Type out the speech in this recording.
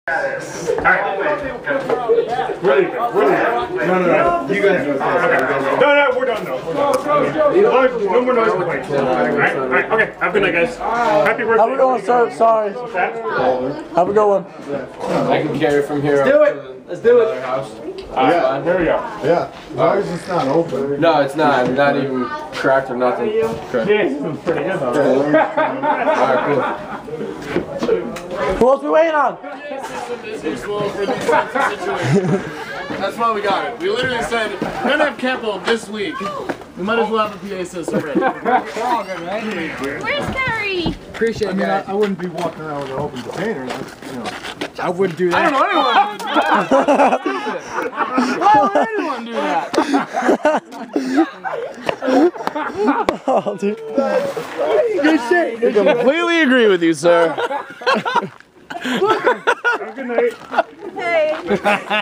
Alright. We're leaving. No. You guys are okay. No, we're done though. No more noise complaints. Alright, okay. Have a good night, guys. Happy birthday. Have a good one, sir. Sorry. Have a good one. I can carry from here. Let's do it. Let's do it. House. Yeah, there we go. Yeah, as long as it's not open. No, it's not. I'm not even cracked or nothing. Yeah, this is pretty good though. Alright, cool. Who else we waiting on? That's why we got it. We literally said, we're going to have Campbell this week. We might as well have a PA system ready. Where's Carrie? Appreciate it, I wouldn't be walking around with an open container. You know. I wouldn't do that. I don't know anyone would do that. Why would anyone do that? Oh, dude. Good shit. I completely agree with you, sir. Have a good night. Hey.